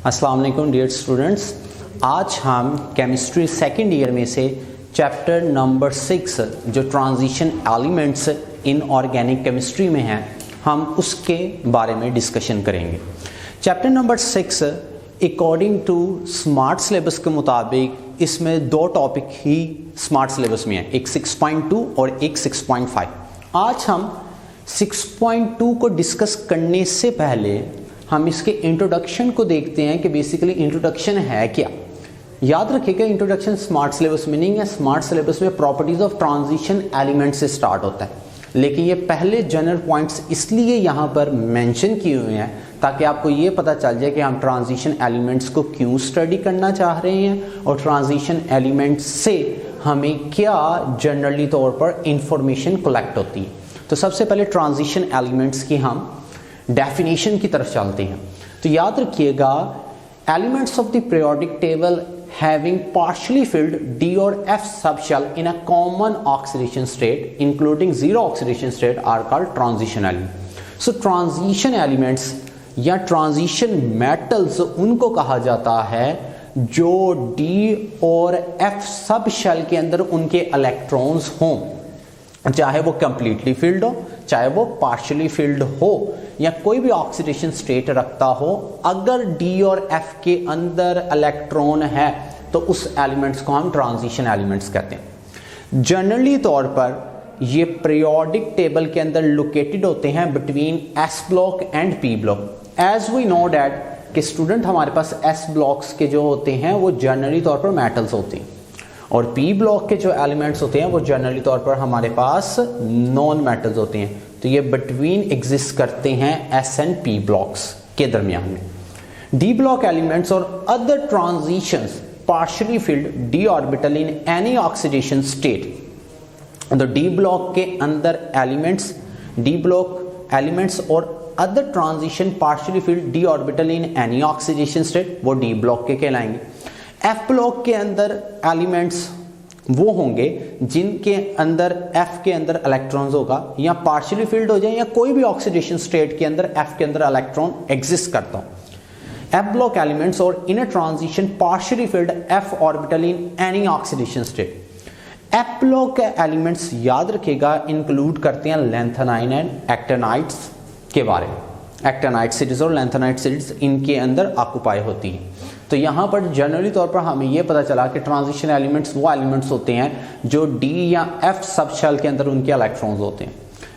अस्सलाम वालेकुम dear students, आज हम केमिस्ट्री सेकेंड ईयर में से चैप्टर नंबर 6 जो transition elements in organic chemistry में है, हम उसके बारे में डिस्कशन करेंगे। Chapter number 6 according to smart syllabus के मुताबिक इसमें दो टॉपिक ही स्मार्ट सिलेबस में है, एक 6.2 और एक 6.5। आज हम 6.2 को डिस्कस करने से पहले हम इसके इंट्रोडक्शन को देखते हैं कि बेसिकली इंट्रोडक्शन है क्या। याद रखिएगा, इंट्रोडक्शन स्मार्ट सिलेबस में नहीं है। स्मार्ट सिलेबस में प्रॉपर्टीज ऑफ ट्रांजिशन एलिमेंट से स्टार्ट होता है, लेकिन ये पहले जनरल पॉइंट्स इसलिए यहाँ पर मेंशन किए हुए हैं ताकि आपको ये पता चल जाए कि हम ट्रांजिशन एलिमेंट्स को क्यों स्टडी करना चाह रहे हैं और ट्रांजिशन एलिमेंट्स से हमें क्या जनरली तौर पर इंफॉर्मेशन कलेक्ट होती है। तो सबसे पहले ट्रांजिशन एलिमेंट्स की हम डेफिनेशन की तरफ चलते हैं। तो याद रखिएगा, elements of the periodic table having partially filled D और F subshell in a common oxidation state including zero oxidation state are called transition element. So transition elements या ट्रांजिशन मेटल्स उनको कहा जाता है जो D और F सबशेल के अंदर उनके इलेक्ट्रॉन्स हों, चाहे वो कंप्लीटली फिल्ड हो, चाहे वो पार्शियली फिल्ड हो, या कोई भी ऑक्सीडेशन स्टेट रखता हो। अगर D और F के अंदर इलेक्ट्रॉन है तो उस एलिमेंट्स को हम ट्रांजिशन एलिमेंट्स कहते हैं। जनरली तौर पर ये पीरियोडिक टेबल के अंदर लोकेटेड होते हैं between S block and P block. As we know that कि स्टूडेंट हमारे पास S ब्लॉक्स के जो होते हैं वो जनरली तौर पर मेटल्स होते हैं और P ब्लॉक के जो एलिमेंट्स होते हैं वो जनरली तौर पर हमारे पास नॉन मेटल्स होते हैं। तो ये बिटवीन एग्जिस्ट करते हैं S एंड P ब्लॉक्स के दरमियान में। D ब्लॉक एलिमेंट्स और other transitions partially filled D orbital in any oxidation state. तो D ब्लॉक के अंदर एलिमेंट्स, D ब्लॉक एलिमेंट्स और other transition partially filled D orbital in any oxidation state वो D block के कहलाएंगे। F block के अंदर एलिमेंट्स वो होंगे जिनके अंदर F के अंदर इलेक्ट्रॉन्स होगा, या पार्शियली फिल्ड हो जाए या कोई भी ऑक्सीडेशन स्टेट के अंदर F के अंदर इलेक्ट्रॉन एग्जिस्ट करता हो। F ब्लॉक एलिमेंट्स और in a transition partially filled F orbital in any oxidation state. F block के एलिमेंट्स याद रखिएगा इंक्लूड करते हैं लैंथेनाइन एंड एक्टिनाइड्स के बारे में। एक्टिनाइड सीरीज और लैंथेनाइड सीरीज इनके अंदर ऑक्युपाई होती है। तो यहाँ पर जनरली तौर पर हमें यह पता चला कि ट्रांजिशन एलिमेंट्स वो एलिमेंट्स होते हैं जो D या F सबशेल के अंदर उनके इलेक्ट्रॉन्स होते हैं।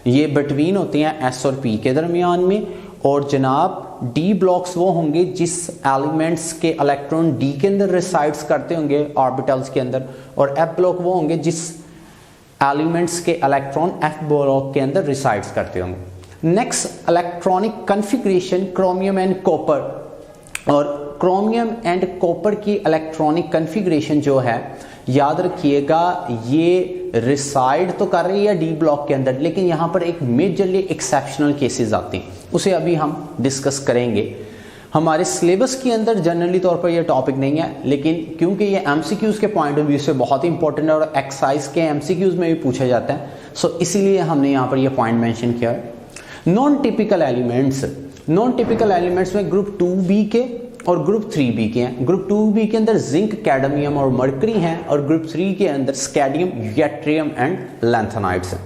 ये बिटवीन होते हैं S और P के दरमियान में। और जनाब D ब्लॉक्स वो होंगे जिस एलिमेंट्स के इलेक्ट्रॉन D के अंदर रिसाइड्स करते होंगे ऑर्बिटल्स के अंदर, और F ब्लॉक वो होंगे जिस एलिमेंट्स के इलेक्ट्रॉन F ब्लॉक के अंदर रिसाइड्स करते होंगे। Next, electronic configuration chromium and copper. और क्रोमियम एंड कॉपर की इलेक्ट्रॉनिक कन्फिग्रेशन जो है, याद रखिएगा, ये रिसाइड तो कर रही है D ब्लॉक के अंदर, लेकिन यहाँ पर एक मेजरली एक्सेप्शनल केसेस आते हैं, उसे अभी हम डिस्कस करेंगे। हमारे सिलेबस के अंदर जनरली तौर पर यह टॉपिक नहीं है, लेकिन क्योंकि ये MCQs के पॉइंट ऑफ व्यू से बहुत ही इंपॉर्टेंट है और एक्सरसाइज के MCQs में भी पूछा जाता है, सो इसीलिए हमने यहाँ पर यह पॉइंट मेंशन किया है। Non typical elements, non typical elements में ग्रुप 2B के और ग्रुप 3B के हैं। ग्रुप 2B के अंदर जिंक, कैडमियम और मरकरी हैं, और ग्रुप 3 के अंदर स्कैडियम, यट्रियम एंड लैंथेनाइड्स हैं।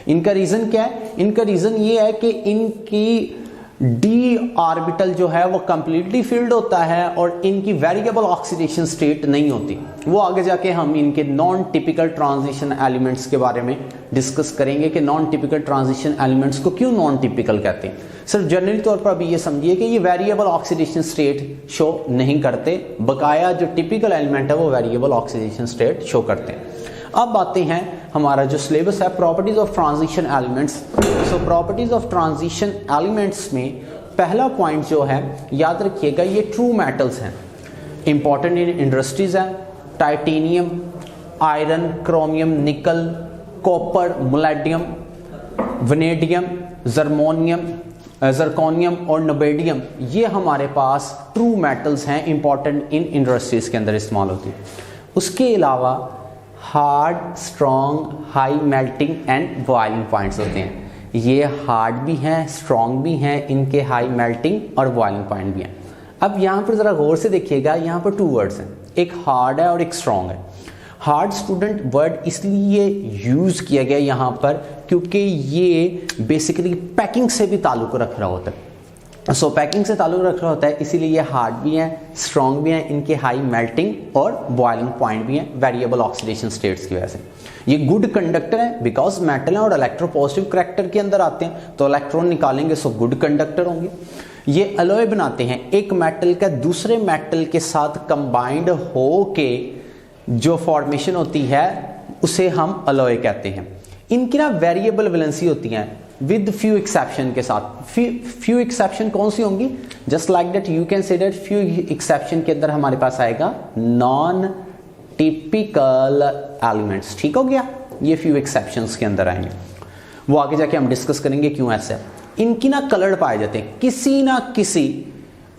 इनका रीजन क्या है? इनका रीजन ये है कि इनकी D ऑर्बिटल जो है वो कंप्लीटली फिल्ड होता है और इनकी वेरिएबल ऑक्सीडेशन स्टेट नहीं होती। वो आगे जाके हम इनके नॉन टिपिकल ट्रांजिशन एलिमेंट्स के बारे में डिस्कस करेंगे कि नॉन टिपिकल ट्रांजिशन एलिमेंट्स को क्यों नॉन टिपिकल कहते हैं। सिर्फ जनरली तौर पर अभी ये समझिए कि ये वेरिएबल ऑक्सीडेशन स्टेट शो नहीं करते, बकाया जो टिपिकल एलिमेंट है वो वेरिएबल ऑक्सीडेशन स्टेट शो करते हैं। अब आते हैं हमारा जो सिलेबस है, properties of transition elements. So properties of transition elements में पहला पॉइंट जो है, याद रखिएगा, ये ट्रू मेटल्स हैं, इंपॉर्टेंट इन इंडस्ट्रीज हैं। टाइटेनियम, आयरन, क्रोमियम, निकल, कॉपर, मोलाडियम, वनेडियम, जर्कोनियम और नोबेडियम, ये हमारे पास ट्रू मेटल्स हैं, इंपॉर्टेंट इन इंडस्ट्रीज के अंदर इस्तेमाल होती है। उसके अलावा hard, strong, high melting and boiling points होते हैं। ये हार्ड भी हैं, स्ट्रॉन्ग भी हैं, इनके हाई मेल्टिंग और बॉइलिंग पॉइंट भी हैं। अब यहाँ पर ज़रा गौर से देखिएगा, यहाँ पर 2 वर्ड्स हैं, एक हार्ड है और एक स्ट्रॉन्ग है। हार्ड स्टूडेंट वर्ड इसलिए यूज़ किया गया यहाँ पर क्योंकि ये बेसिकली पैकिंग से भी ताल्लुक़ रख रहा होता है। सो पैकिंग से ताल्लुक़ रख रहा होता है, इसीलिए ये हार्ड भी हैं, स्ट्रॉन्ग भी हैं, इनके हाई मेल्टिंग और बॉइलिंग पॉइंट भी हैं वेरिएबल ऑक्सीडेशन स्टेट्स की वजह से। ये गुड कंडक्टर है बिकॉज मेटल है और इलेक्ट्रोपॉजिटिव करैक्टर के अंदर आते हैं, तो इलेक्ट्रॉन निकालेंगे सो गुड कंडक्टर होंगे। ये अलॉय बनाते हैं, एक मेटल का दूसरे मेटल के साथ कंबाइंड हो के जो फॉर्मेशन होती है उसे हम अलॉय कहते हैं। इनकी ना वेरिएबल वैलेंसी होती हैं विद फ्यू एक्सेप्शन के साथ। फ्यू एक्सेप्शन कौन सी होंगी? Just like that you can say that few exception के अंदर हमारे पास आएगा नॉन टिपिकल एलिमेंट्स। ठीक हो गया, ये फ्यू एक्सेप्शंस के अंदर आएंगे, वो आगे जाके हम डिस्कस करेंगे क्यों ऐसा है। इनकी ना कलर पाए जाते हैं, किसी ना किसी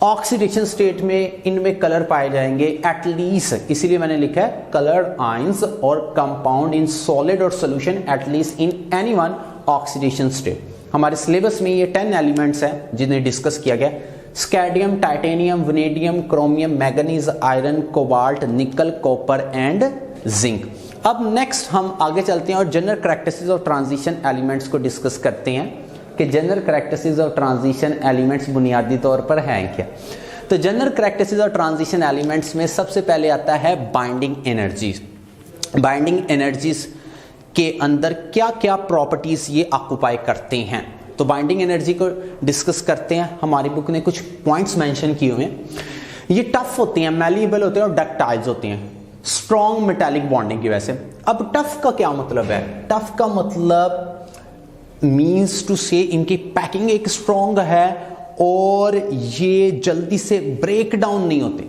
ऑक्सीडेशन स्टेट में इनमें कलर पाए जाएंगे एटलीस्ट, इसीलिए मैंने लिखा है कलर आयंस और कंपाउंड इन सॉलिड और solution at least in any one oxidation state. हमारे सिलेबस में ये 10 एलिमेंट्स हैं जिन्हें डिस्कस किया गया, scandium, titanium, vanadium, chromium, manganese, iron, cobalt, nickel, copper and zinc. अब नेक्स्ट हम आगे चलते हैं और general characteristics of transition elements को डिस्कस करते हैं कि general characteristics of transition elements बुनियादी तौर पर हैं क्या। तो general characteristics of transition elements में सबसे पहले आता है बाइंडिंग एनर्जीज। बाइंडिंग एनर्जीज के अंदर क्या क्या प्रॉपर्टीज ये ऑक्युपाई करते हैं, तो बाइंडिंग एनर्जी को डिस्कस करते हैं। हमारी बुक ने कुछ पॉइंट्स मेंशन किए हुए हैं। ये टफ होते हैं, मैलिएबल होते हैं और डक्टाइल्स होते हैं स्ट्रॉन्ग मेटालिक बॉन्डिंग की वजह से। अब टफ का क्या मतलब है? टफ का मतलब मीन्स टू से इनकी पैकिंग एक स्ट्रॉन्ग है और ये जल्दी से ब्रेक डाउन नहीं होते।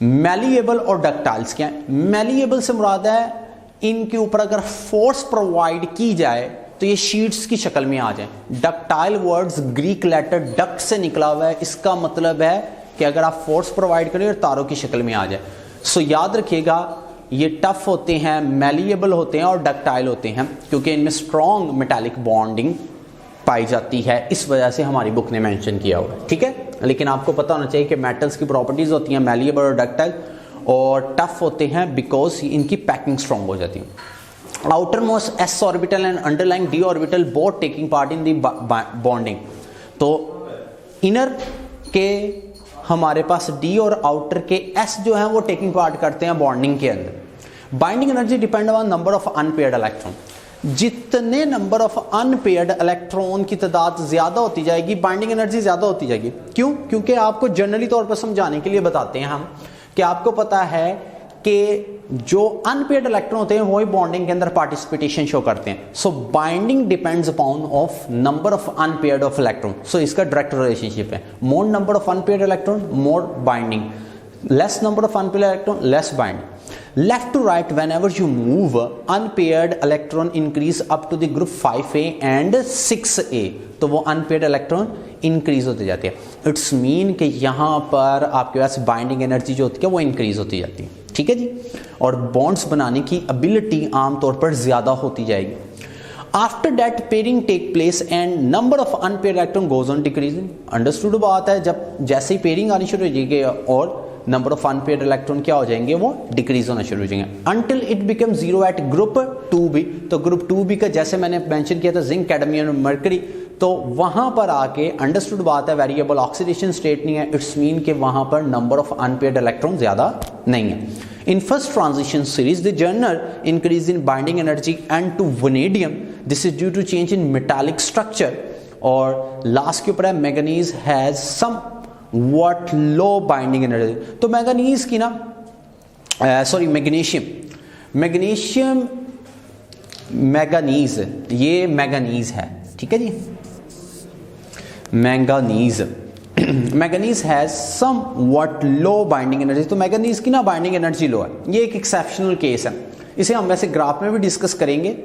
मैलिएबल और डक्टाइल्स क्या है? मैलिएबल से मुराद है इनके ऊपर अगर फोर्स प्रोवाइड की जाए तो ये शीट्स की शक्ल में आ जाए। Ductile words Greek letter duct से निकला हुआ है, इसका मतलब है कि अगर आप फोर्स प्रोवाइड करें और तारों की शक्ल में आ जाए। सो याद रखिएगा ये टफ होते हैं, मैलिएबल होते हैं और डक्टाइल होते हैं क्योंकि इनमें स्ट्रॉन्ग मेटालिक बॉन्डिंग पाई जाती है, इस वजह से हमारी बुक ने मेंशन किया हुआ है। ठीक है, लेकिन आपको पता होना चाहिए कि मेटल्स की प्रॉपर्टीज होती हैं मैलिएबल और डक्टाइल, और टफ होते हैं बिकॉज इनकी पैकिंग स्ट्रॉन्ग हो जाती है। Outer most S orbital and underlying D orbital both taking part in the bonding. तो इनर के हमारे पास डी और आउटर के एस जो है वो टेकिंग पार्ट करते हैं बॉन्डिंग के अंदर। Binding energy depend on number of unpaired electron. जितने नंबर ऑफ अनपेयर्ड इलेक्ट्रॉन की तादाद ज्यादा होती जाएगी बाइंडिंग एनर्जी ज्यादा होती जाएगी। क्यों? क्योंकि आपको जनरली तौर पर समझाने के लिए बताते हैं हम कि आपको पता है कि जो अनपेयर्ड इलेक्ट्रॉन होते हैं वही बॉन्डिंग के अंदर पार्टिसिपेशन शो करते हैं। So binding depends upon of number of unpaired of electron. So इसका डायरेक्ट रिलेशनशिप है, more number of unpaired electron more binding, less number of unpaired electron less binding. Left to right, whenever you move, unpaired electron increase up to the group 5a and 6a, तो वो unpaired electron increase होते जाते हैं। It's mean कि यहाँ पर आपके पास binding energy जो होती है वो increase होती जाती है। ठीक है जी, और बॉन्ड्स बनाने की एबिलिटी आमतौर पर ज़्यादा होती जाएगी। After that pairing take place and number of unpaired electron goes on decreasing। Understood बात है, जब जैसे ही पेयरिंग आनी शुरू हो जाएगी और नंबर ऑफ अनपेयर्ड इलेक्ट्रॉन क्या हो जाएंगे वो डिक्रीज होना शुरू हो जाएंगे until it become zero at group 2b। तो ग्रुप 2b का जैसे मैंने मेंशन किया था जिंक, कैडमियम और मरकरी, तो वहां पर आके अंडरस्टूड बात है वेरिएबल ऑक्सीडेशन स्टेट नहीं है। इट्स मीन कि वहां पर नंबर ऑफ अनपेयर्ड इलेक्ट्रॉन ज्यादा नहीं है। In first transition series the general increase in binding energy and to vanadium, this is due to change in metallic structure. और लास्ट के ऊपर है manganese has some what low binding energy. तो manganese की ना मैंगनीज ये manganese है। ठीक है जी, manganese has some what low binding energy. तो मैंगनीज की ना बाइंडिंग एनर्जी लो है, ये एक एक्सेप्शनल केस है, इसे हम वैसे ग्राफ में भी डिस्कस करेंगे।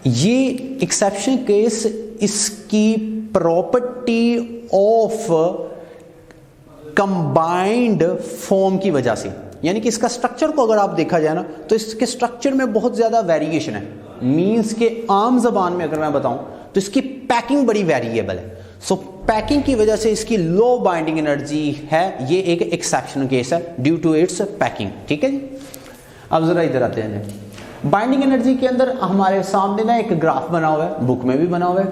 ये एक्सेप्शनल केस इसकी प्रॉपर्टी ऑफ कंबाइंड फॉर्म की वजह से, यानी कि इसका स्ट्रक्चर को अगर आप देखा जाए ना तो इसके स्ट्रक्चर में बहुत ज्यादा वेरिएशन है। मींस के आम जबान में अगर मैं बताऊं तो इसकी पैकिंग बड़ी वेरिएबल है। सो पैकिंग की वजह से इसकी लो बाइंडिंग एनर्जी है, ये एक एक्सेप्शनल केस है ड्यू टू इट्स पैकिंग। ठीक है जी, अब जरा इधर आते हैं। बाइंडिंग एनर्जी के अंदर हमारे सामने ना एक ग्राफ बना हुआ है, बुक में भी बना हुआ है,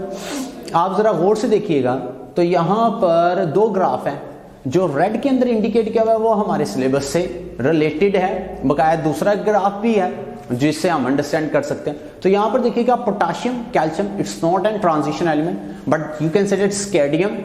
आप जरा गौर से देखिएगा तो यहाँ पर दो ग्राफ हैं। जो रेड के अंदर इंडिकेट किया हुआ है वो हमारे सिलेबस से रिलेटेड है, बकाया दूसरा ग्राफ भी है जिससे हम अंडरस्टैंड कर सकते हैं। तो यहाँ पर देखिएगा potassium, calcium, it's not an transition element but you can से it's cadmium,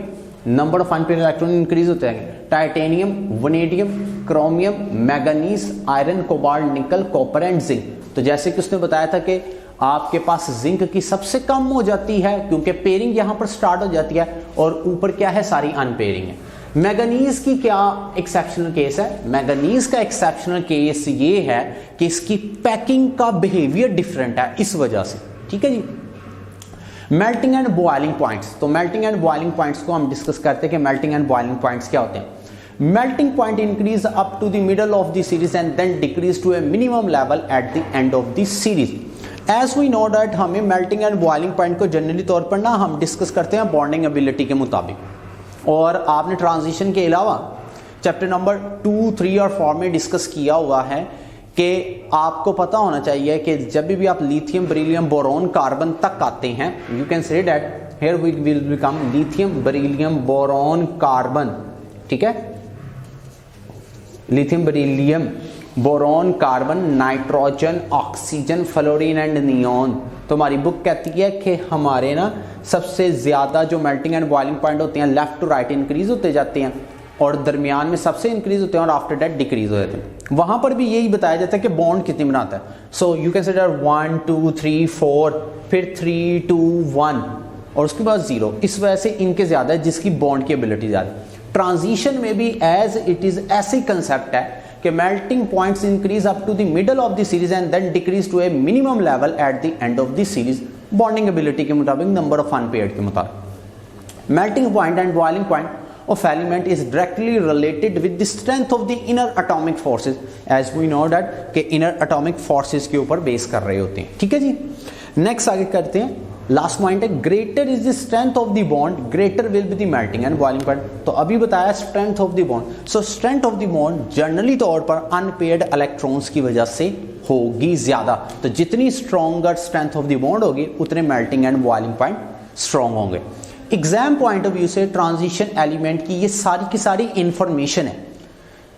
number of unpaired electron increase होते हैं। Titanium, vanadium, chromium, manganese, iron, cobalt, nickel, copper and zinc. तो जैसे कि उसने बताया था कि आपके पास जिंक की सबसे कम हो जाती है क्योंकि पेयरिंग यहां पर स्टार्ट हो जाती है और ऊपर क्या है, सारी अनपेयरिंग है। मैंगनीज की क्या एक्सेप्शनल केस है? मैंगनीज का एक्सेप्शनल केस ये है कि इसकी पैकिंग का बिहेवियर डिफरेंट है इस वजह से। ठीक है जी। मेल्टिंग एंड बॉइलिंग पॉइंट्स, तो मेल्टिंग एंड बॉइलिंग पॉइंट्स को हम डिस्कस करते हैं कि मेल्टिंग एंड बॉइलिंग पॉइंट्स क्या होते हैं। Melting point increase up to the middle of the series and then decrease to a minimum level at the end of the series. As we know that हमें melting and boiling point को generally तौर पर ना हम discuss करते हैं bonding ability के मुताबिक, और आपने ट्रांजिशन के अलावा चैप्टर नंबर 2, 3 और 4 में डिस्कस किया हुआ है कि आपको पता होना चाहिए कि जब भी आप लिथियम, बेरिलियम, बोरॉन, कार्बन तक आते हैं, you can say that here we will become lithium, beryllium, boron, carbon. ठीक है, lithium, beryllium, boron, carbon, nitrogen, oxygen, fluorine and neon. तो हमारी बुक कहती है कि हमारे ना सबसे ज्यादा जो मेल्टिंग एंड बॉइलिंग पॉइंट होते हैं लेफ्ट टू राइट इंक्रीज होते जाते हैं और दरमियान में सबसे इंक्रीज होते हैं और आफ्टर दैट डिक्रीज हो जाते हैं। वहां पर भी यही बताया जाता है कि बॉन्ड कितनी बनाता है। सो यू कैन कंसीडर 1 2 3 4, फिर 3 2 1 और उसके बाद 0। इस वजह से इनके ज्यादा है जिसकी बॉन्ड की एबिलिटी ज्यादा है। ट्रांजिशन में भी एज इट इज ऐसे कंसेप्ट है कि melting points increase up to the middle of the series and then decrease to a minimum level at the end of the series, bonding ability के मुताबिक, number of unpaired के मुताबिक। Melting point and boiling point of element is directly related with the strength of the inner atomic forces, as we know that कि inner atomic forces के ऊपर base कर रहे होते हैं। ठीक है जी। नेक्स्ट आगे करते हैं, लास्ट पॉइंट है greater is the strength of the bond greater will be the melting and boiling point. तो अभी बताया strength of the bond. So strength of the bond generally तौर पर अनपेयर्ड इलेक्ट्रॉन्स की वजह से होगी ज्यादा। तो जितनी stronger strength of the bond होगी उतने melting and boiling point strong होंगे। एग्जाम पॉइंट ऑफ व्यू से ट्रांजिशन एलिमेंट की ये सारी की सारी इंफॉर्मेशन है।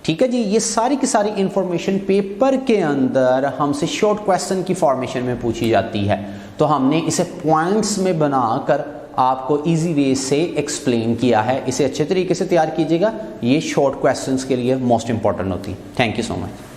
ठीक है जी, ये सारी की सारी इंफॉर्मेशन पेपर के अंदर हमसे शॉर्ट क्वेश्चन की फॉर्मेशन में पूछी जाती है। तो हमने इसे पॉइंट्स में बनाकर आपको इजी वे से एक्सप्लेन किया है। इसे अच्छे तरीके से तैयार कीजिएगा, ये शॉर्ट क्वेश्चंस के लिए मोस्ट इंपॉर्टेंट होती है। Thank you so much.